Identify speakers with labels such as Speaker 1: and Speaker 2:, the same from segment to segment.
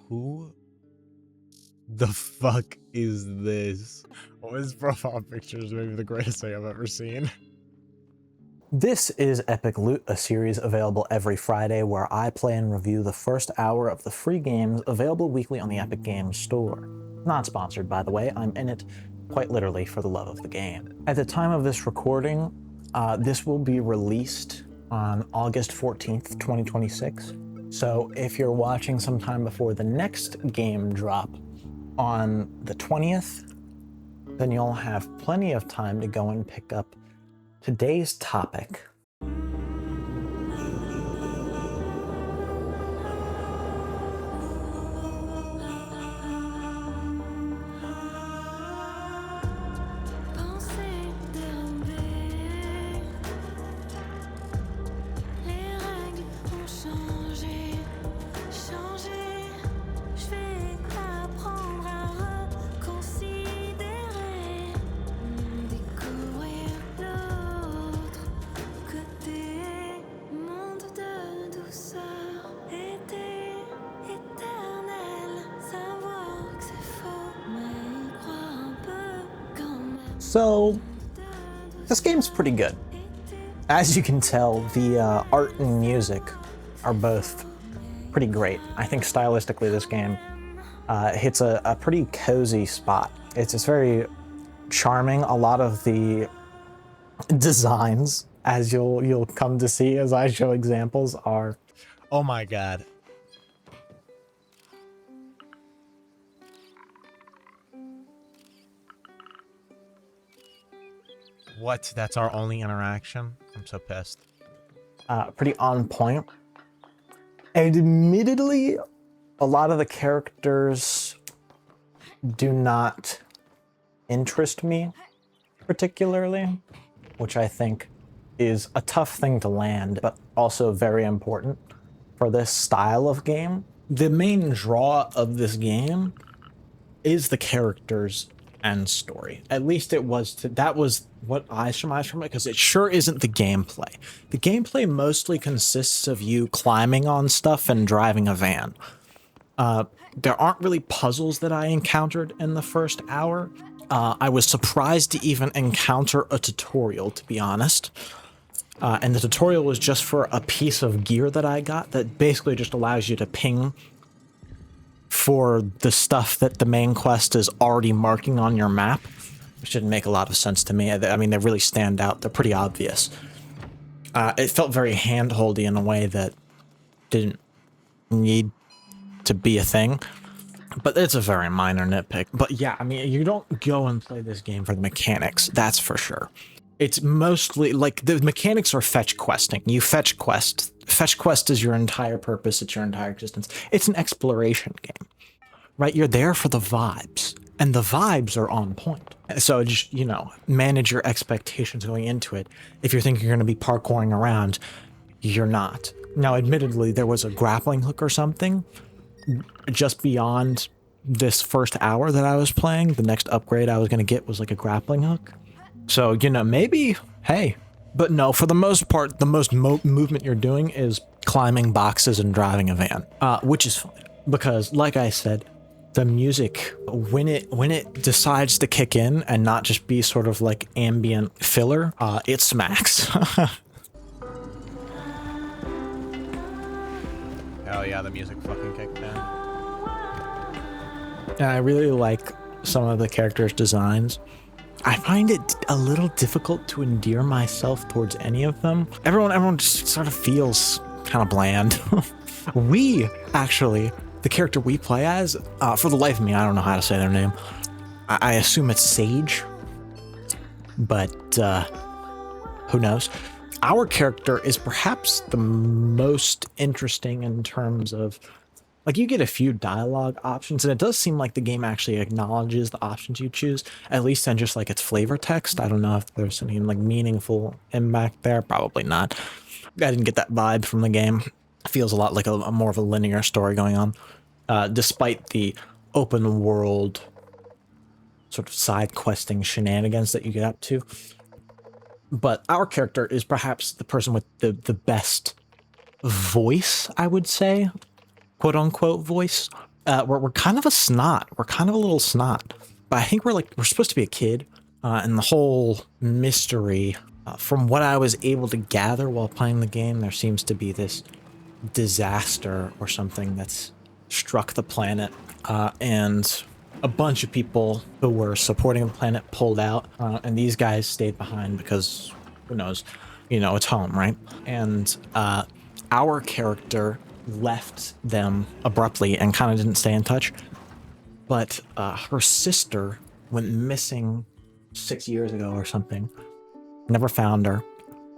Speaker 1: Who the fuck is this? Oh, his profile picture is maybe the greatest thing I've ever seen.
Speaker 2: This is Epic Loot, a series available every Friday where I play and review the first hour of the free games available weekly on the Epic Games Store. Not sponsored, by the way. I'm in it quite literally for the love of the game. At the time of this recording, this will be released on August 14th, 2026. So if you're watching sometime before the next game drop on the 20th, then you'll have plenty of time to go and pick up today's topic. So, this game's pretty good. As you can tell, the art and music are both pretty great. I think stylistically this game hits a pretty cozy spot. It's very charming. A lot of the designs, as you'll come to see as I show examples, are...
Speaker 1: Oh my god. What? That's our only interaction? I'm so pissed.
Speaker 2: Pretty on point. Admittedly, a lot of the characters do not interest me particularly, which I think is a tough thing to land, but also very important for this style of game. The main draw of this game is the characters and story. At least it was that was what I surmised from it, because it sure isn't the gameplay. The gameplay mostly consists of you climbing on stuff and driving a van. There aren't really puzzles that I encountered in the first hour. I was surprised to even encounter a tutorial, to be honest. And the tutorial was just for a piece of gear that I got that basically just allows you to ping for the stuff that the main quest is already marking on your map, which didn't make a lot of sense to me. I mean, they really stand out. They're pretty obvious. It felt very hand-holdy in a way that didn't need to be a thing, but it's a very minor nitpick. But yeah, I mean, you don't go and play this game for the mechanics, that's for sure. It's mostly, like, the mechanics are fetch questing. You fetch quest. Fetch quest is your entire purpose. It's your entire existence. It's an exploration game, right? You're there for the vibes, and the vibes are on point. So just, you know, manage your expectations going into it. If you're thinking you're going to be parkouring around, you're not. Now, admittedly, there was a grappling hook or something just beyond this first hour that I was playing. The next upgrade I was going to get was like a grappling hook. So, you know, maybe, hey. But no, for the most part, the most movement you're doing is climbing boxes and driving a van, which is fun. Because, like I said, the music, when it decides to kick in and not just be sort of like ambient filler, it smacks.
Speaker 1: Hell yeah, the music fucking kicked in.
Speaker 2: And I really like some of the characters' designs. I find it a little difficult to endear myself towards any of them. Everyone just sort of feels kind of bland. We, actually, the character we play as, for the life of me, I don't know how to say their name. I assume it's Sage, but who knows? Our character is perhaps the most interesting in terms of, like, you get a few dialogue options, and it does seem like the game actually acknowledges the options you choose, at least in just like its flavor text. I don't know if there's any like meaningful impact there. Probably not. I didn't get that vibe from the game. It feels a lot like a more of a linear story going on, despite the open world sort of side questing shenanigans that you get up to. But our character is perhaps the person with the best voice, I would say. Quote unquote voice. we're kind of a snot. We're kind of a little snot. But I think we're supposed to be a kid. And the whole mystery, from what I was able to gather while playing the game, there seems to be this disaster or something that's struck the planet, and a bunch of people who were supporting the planet pulled out, and these guys stayed behind because, who knows, you know, it's home, right? And our character left them abruptly and kind of didn't stay in touch, but her sister went missing 6 years ago or something, never found her,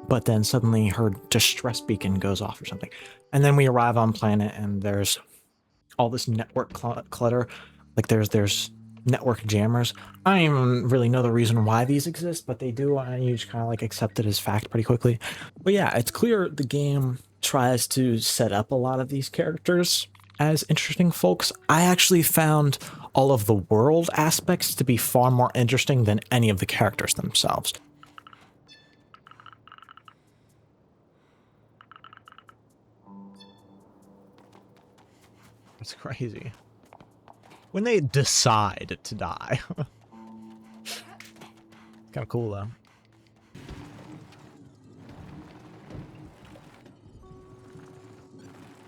Speaker 2: but then suddenly her distress beacon goes off or something. And then we arrive on planet and there's all this network clutter. Like there's network jammers. I don't even really know the reason why these exist, but they do, and you just kind of like accept it as fact pretty quickly. But yeah, it's clear the game tries to set up a lot of these characters as interesting folks. I actually found all of the world aspects to be far more interesting than any of the characters themselves.
Speaker 1: It's crazy. When they decide to die. Kind of cool, though.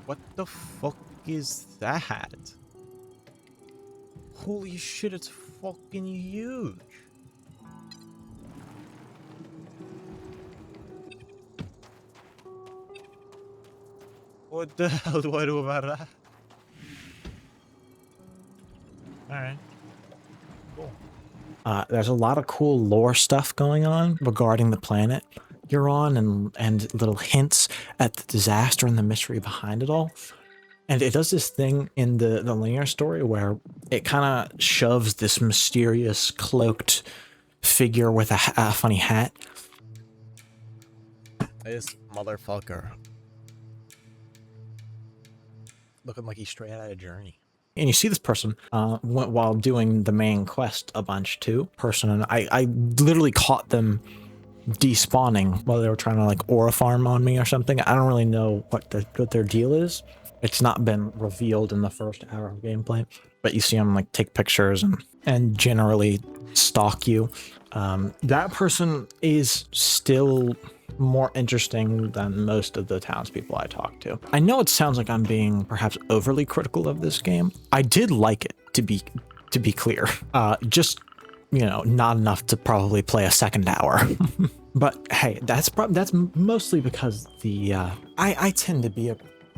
Speaker 1: What the fuck is that? Holy shit, it's fucking huge. What the hell do I do about that? Alright. Cool.
Speaker 2: There's a lot of cool lore stuff going on regarding the planet you're on, and little hints at the disaster and the mystery behind it all. And it does this thing in the linear story where it kind of shoves this mysterious cloaked figure with a funny hat.
Speaker 1: This motherfucker. Looking like he's straight out of Journey.
Speaker 2: And you see this person while doing the main quest a bunch too. And I literally caught them despawning while they were trying to like aura farm on me or something. I don't really know what their deal is. It's not been revealed in the first hour of gameplay, but you see them like take pictures and generally stalk you. That person is still more interesting than most of the townspeople I talk to. I know it sounds like I'm being perhaps overly critical of this game. I did like it, to be clear. Just, you know, not enough to probably play a second hour. But hey, that's mostly because I tend to be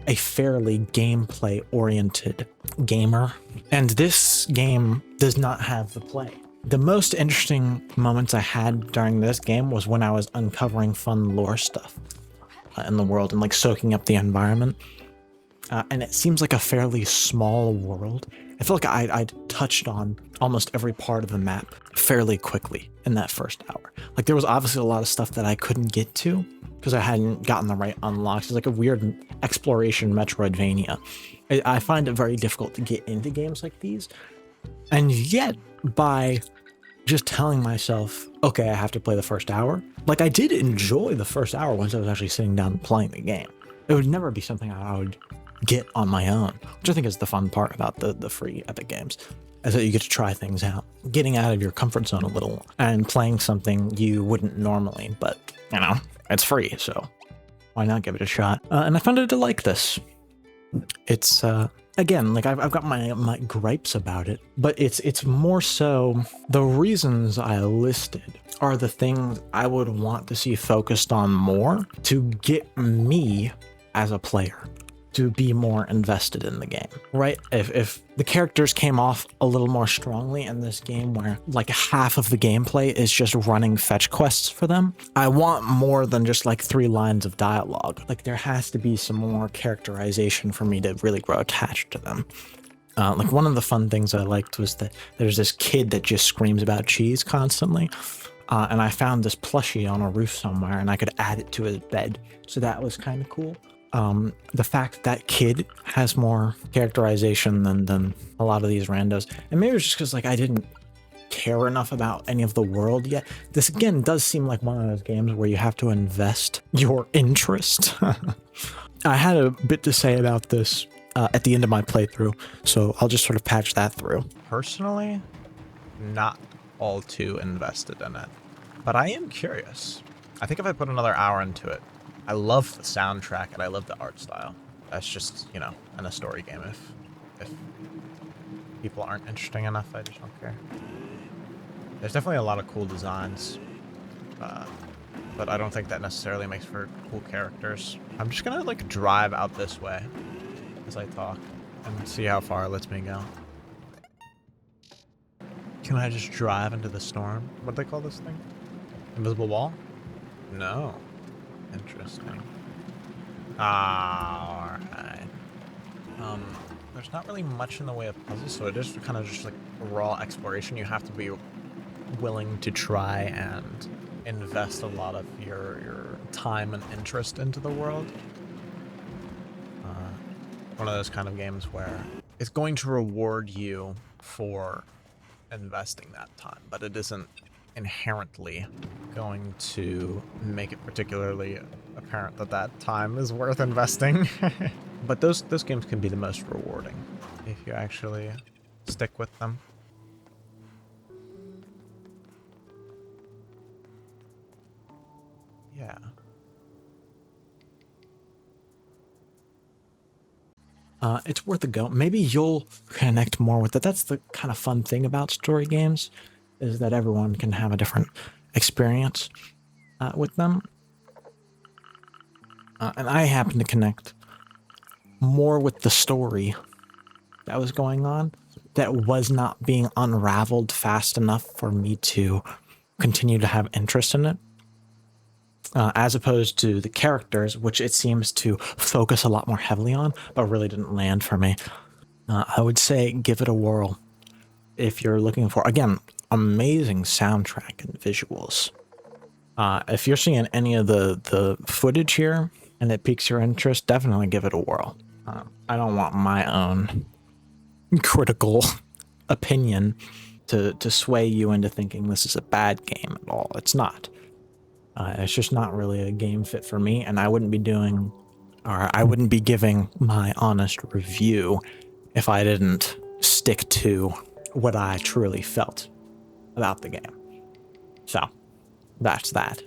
Speaker 2: a fairly gameplay oriented gamer, and this game does not have the play. The most interesting moments I had during this game was when I was uncovering fun lore stuff in the world and like soaking up the environment. And it seems like a fairly small world. I feel like I touched on almost every part of the map fairly quickly in that first hour. Like there was obviously a lot of stuff that I couldn't get to because I hadn't gotten the right unlocks. It's like a weird exploration Metroidvania. I find it very difficult to get into games like these. And yet, by just telling myself, okay, I have to play the first hour, like I did enjoy the first hour once I was actually sitting down and playing the game. It would never be something I would get on my own, which I think is the fun part about the free Epic games, is that you get to try things out, getting out of your comfort zone a little and playing something you wouldn't normally, but you know, it's free, so why not give it a shot? And I found it to like this. It's again, like I've got my gripes about it, but it's more so the reasons I listed are the things I would want to see focused on more to get me as a player to be more invested in the game, right? If the characters came off a little more strongly in this game where like half of the gameplay is just running fetch quests for them, I want more than just like 3 lines of dialogue. Like there has to be some more characterization for me to really grow attached to them. Like one of the fun things I liked was that there's this kid that just screams about cheese constantly. And I found this plushie on a roof somewhere and I could add it to his bed. So that was kind of cool. The fact that kid has more characterization than a lot of these randos. And maybe it's just because like I didn't care enough about any of the world yet. This again does seem like one of those games where you have to invest your interest. I had a bit to say about this at the end of my playthrough, so I'll just sort of patch that through.
Speaker 1: Personally, not all too invested in it, but I am curious. I think if I put another hour into it, I love the soundtrack and I love the art style. That's just, you know, in a story game. If people aren't interesting enough, I just don't care. There's definitely a lot of cool designs, but I don't think that necessarily makes for cool characters. I'm just gonna like drive out this way as I talk and see how far it lets me go. Can I just drive into the storm? What do they call this thing? Invisible wall? No. Interesting. Alright. There's not really much in the way of puzzles, so it is kind of just like raw exploration. You have to be willing to try and invest a lot of your time and interest into the world. One of those kind of games where it's going to reward you for investing that time, but it isn't inherently going to make it particularly apparent that that time is worth investing. But those games can be the most rewarding if you actually stick with them. Yeah.
Speaker 2: It's worth a go. Maybe you'll connect more with it. That's the kind of fun thing about story games, is that everyone can have a different experience with them. And I happen to connect more with the story that was going on, that was not being unraveled fast enough for me to continue to have interest in it. As opposed to the characters, which it seems to focus a lot more heavily on, but really didn't land for me. I would say give it a whirl if you're looking for, again, amazing soundtrack and visuals. If you're seeing any of the footage here and it piques your interest, definitely give it a whirl. I don't want my own critical opinion to sway you into thinking this is a bad game at all. It's not. It's just not really a game fit for me, and I wouldn't be giving my honest review if I didn't stick to what I truly felt about the game. So, that's that.